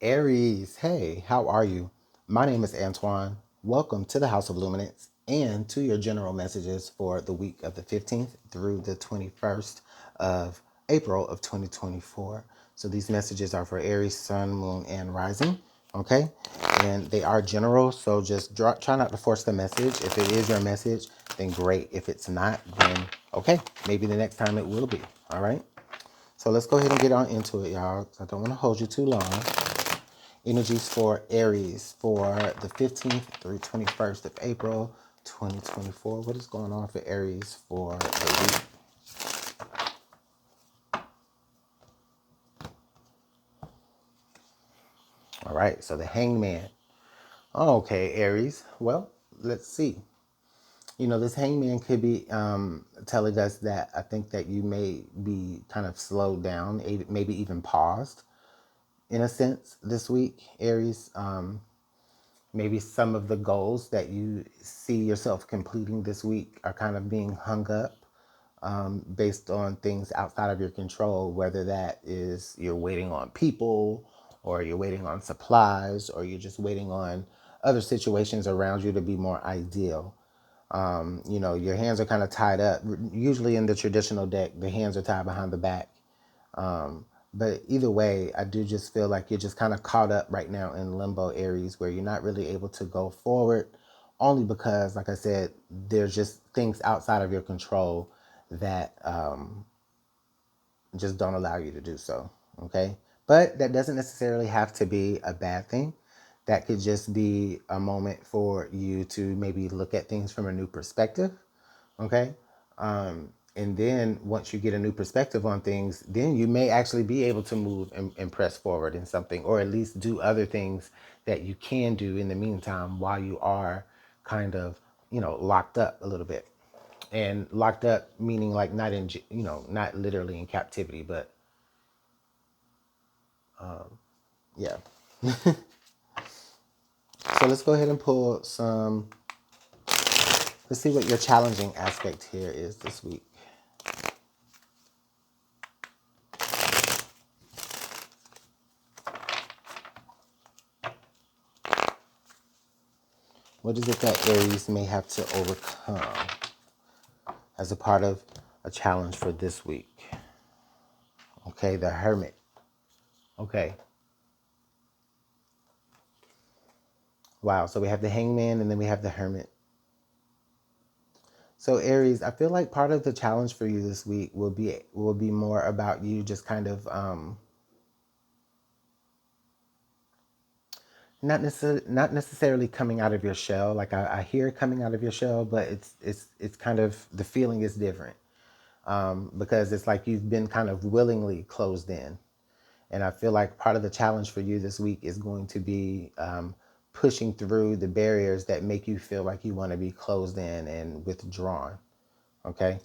Aries, hey, how are you? My name is Antoine. Welcome to the House of Luminance and to your general messages for the week of the 15th through the 21st of April of 2024. So these messages are for Aries, Sun, Moon, and Rising, okay? And they are general, so just try not to force the message. If it is your message, then great. If it's not, then okay, maybe the next time it will be, all right? So let's go ahead and get on into it, y'all. I don't want to hold you too long. Energies for Aries for the 15th through 21st of April 2024. What is going on for Aries for the week? All right, so the Hangman. Okay, Aries. Well, let's see. This Hangman could be telling us that I think that you may be kind of slowed down, maybe even paused in a sense this week, Aries. Maybe some of the goals that you see yourself completing this week are kind of being hung up based on things outside of your control, whether that is you're waiting on people or you're waiting on supplies or you're just waiting on other situations around you to be more ideal. Your hands are kind of tied up. Usually in the traditional deck, the hands are tied behind the back. But either way, I do just feel like you're just kind of caught up right now in limbo Aries where you're not really able to go forward only because, like I said, there's just things outside of your control that just don't allow you to do so. Okay. But that doesn't necessarily have to be a bad thing. That could just be a moment for you to maybe look at things from a new perspective. Okay. And then once you get a new perspective on things, then you may actually be able to move and press forward in something, or at least do other things that you can do in the meantime while you are kind of, locked up a little bit. And locked up meaning like not in, not literally in captivity, but yeah. So let's go ahead and pull some, let's see what your challenging aspect here is this week. What is it that Aries may have to overcome as a part of a challenge for this week? Okay, the Hermit. Okay. Wow, so we have the Hangman and then we have the Hermit. So Aries, I feel like part of the challenge for you this week will be more about you just kind of not necessarily coming out of your shell. Like I hear coming out of your shell, but it's kind of the feeling is different. Because it's like you've been kind of willingly closed in. And I feel like part of the challenge for you this week is going to be pushing through the barriers that make you feel like you want to be closed in and withdrawn. Okay.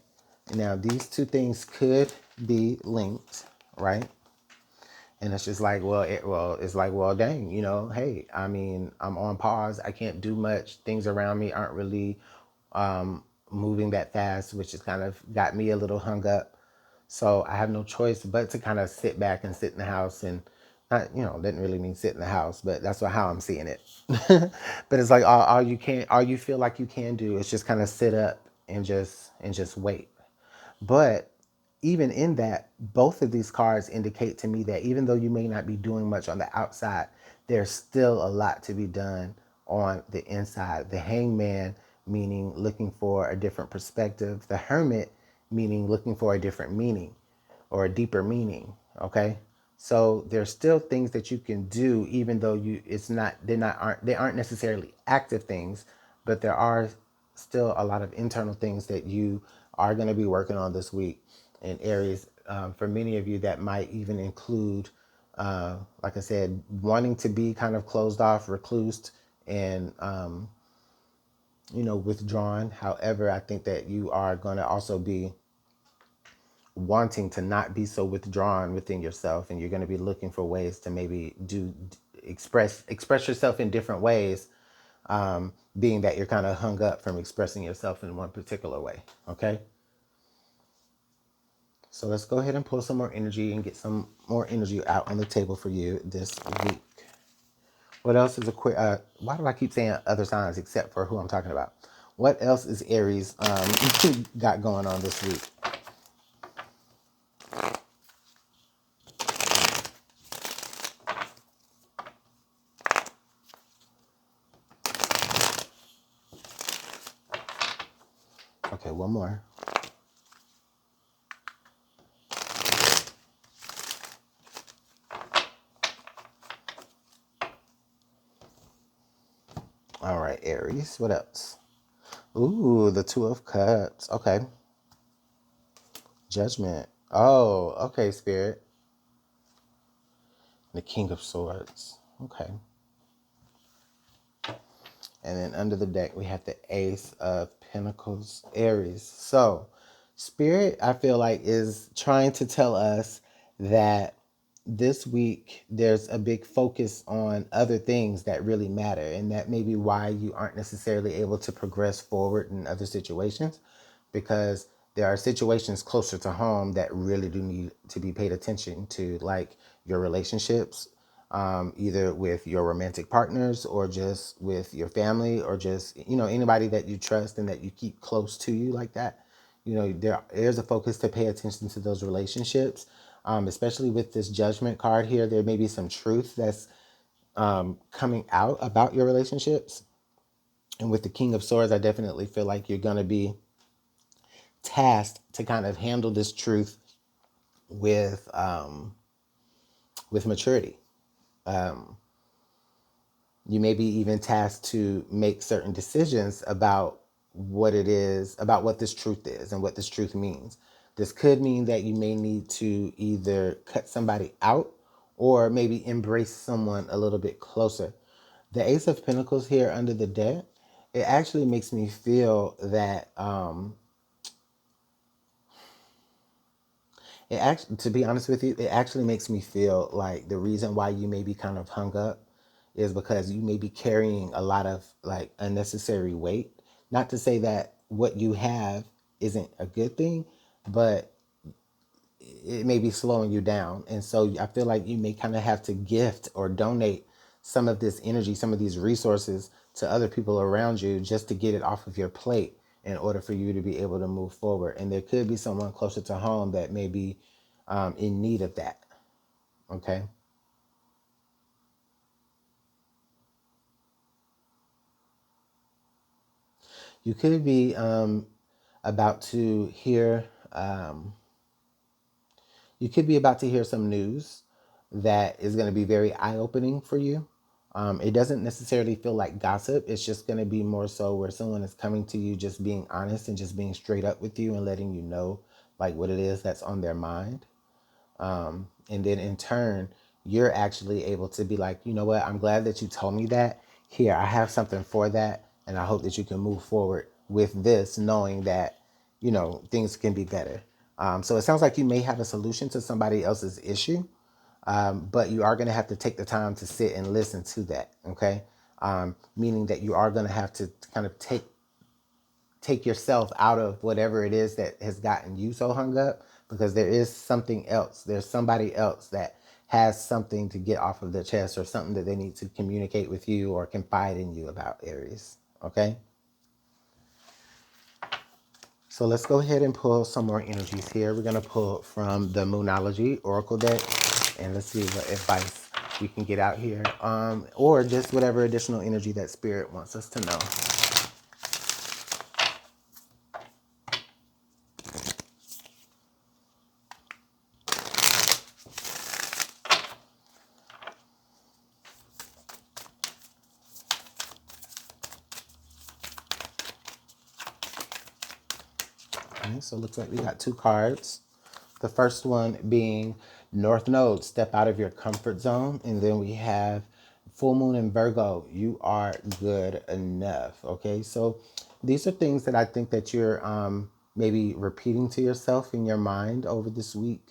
Now, these two things could be linked, right? And it's just like, it's like, well, dang, hey, I mean, I'm on pause. I can't do much. Things around me aren't really moving that fast, which has kind of got me a little hung up. So I have no choice but to kind of sit back and sit in the house and not, didn't really mean sit in the house, but that's how I'm seeing it. But it's like all you feel like you can do is just kind of sit up and just wait. But even in that, both of these cards indicate to me that even though you may not be doing much on the outside, there's still a lot to be done on the inside. The Hangman meaning looking for a different perspective. The Hermit meaning looking for a different meaning or a deeper meaning. Okay. So there's still things that you can do, even though they aren't necessarily active things, but there are still a lot of internal things that you are going to be working on this week in Aries. For many of you, that might even include, like I said, wanting to be kind of closed off, reclused, and withdrawn. However, I think that you are going to also be wanting to not be so withdrawn within yourself, and you're going to be looking for ways to maybe express yourself in different ways, being that you're kind of hung up from expressing yourself in one particular way. Okay, so let's go ahead and pull some more energy and get some more energy out on the table for you this week. What else is why do I keep saying other signs except for who I'm talking about? What else is Aries got going on this week? Okay, one more. All right, Aries. What else? Ooh, the Two of Cups. Okay. Judgment. Oh, okay, Spirit. The King of Swords. Okay. And then under the deck, we have the Ace of Pentacles, Aries. So, Spirit, I feel like, is trying to tell us that this week there's a big focus on other things that really matter. And that may be why you aren't necessarily able to progress forward in other situations, because there are situations closer to home that really do need to be paid attention to, like your relationships, either with your romantic partners or just with your family, or just, anybody that you trust and that you keep close to you like that. There's a focus to pay attention to those relationships, especially with this Judgment card here. There may be some truth that's coming out about your relationships. And with the King of Swords, I definitely feel like you're going to be tasked to kind of handle this truth with maturity. You may be even tasked to make certain decisions about what this truth is and what this truth means. This could mean that you may need to either cut somebody out or maybe embrace someone a little bit closer. The Ace of Pentacles here under the deck, it actually makes me feel that it actually, to be honest with you, it actually makes me feel like the reason why you may be kind of hung up is because you may be carrying a lot of like unnecessary weight. Not to say that what you have isn't a good thing, but it may be slowing you down. And so I feel like you may kind of have to gift or donate some of this energy, some of these resources to other people around you just to get it off of your plate in order for you to be able to move forward. And there could be someone closer to home that may be in need of that. Okay. You could be about to hear you could be about to hear some news that is going to be very eye-opening for you. It doesn't necessarily feel like gossip. It's just going to be more so where someone is coming to you, just being honest and just being straight up with you and letting you know like what it is that's on their mind. And then in turn, you're actually able to be like, you know what, I'm glad that you told me that. Here, I have something for that. And I hope that you can move forward with this, knowing that, things can be better. So it sounds like you may have a solution to somebody else's issue, but you are going to have to take the time to sit and listen to that. Okay. Meaning that you are going to have to kind of take yourself out of whatever it is that has gotten you so hung up, because there is something else. There's somebody else that has something to get off of their chest, or something that they need to communicate with you or confide in you about, Aries. Okay? So let's go ahead and pull some more energies here. We're going to pull from the Moonology Oracle deck, and let's see what advice we can get out here, or just whatever additional energy that Spirit wants us to know. Okay, so it looks like we got two cards. The first one being North Node, step out of your comfort zone. And then we have Full Moon in Virgo, you are good enough. Okay, so these are things that I think that you're maybe repeating to yourself in your mind over this week.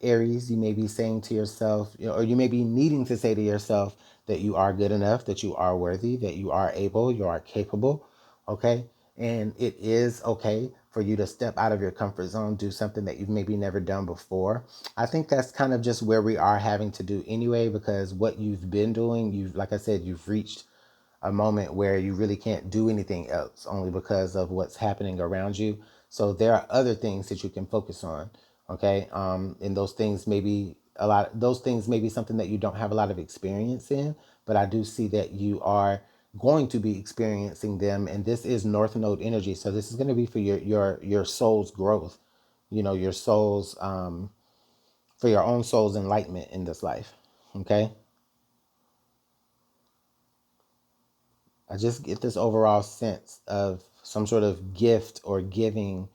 Aries, you may be saying to yourself, or you may be needing to say to yourself that you are good enough, that you are worthy, that you are able, you are capable. Okay, And it is okay for you to step out of your comfort zone, do something that you've maybe never done before. I think that's kind of just where we are having to do anyway, because what you've been doing, you've, like I said, you've reached a moment where you really can't do anything else only because of what's happening around you. So there are other things that you can focus on. Okay. And those things may be something that you don't have a lot of experience in, but I do see that you are going to be experiencing them. And this is North Node energy. So this is going to be for your soul's growth, your soul's, for your own soul's enlightenment in this life. Okay. I just get this overall sense of some sort of gift or giving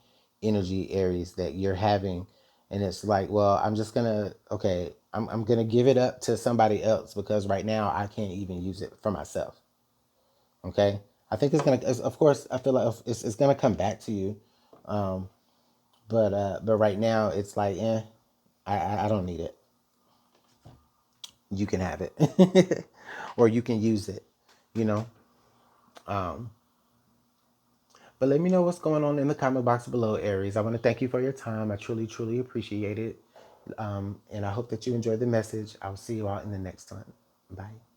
energy, Aries, that you're having. And it's like, well, I'm going to give it up to somebody else because right now I can't even use it for myself. Okay. I think it's going to, of course, I feel like it's going to come back to you. Um, but right now it's like, I don't need it. You can have it or you can use it, you know? Um, But let me know what's going on in the comment box below, Aries. I want to thank you for your time. I truly, truly appreciate it. And I hope that you enjoyed the message. I'll see you all in the next one. Bye.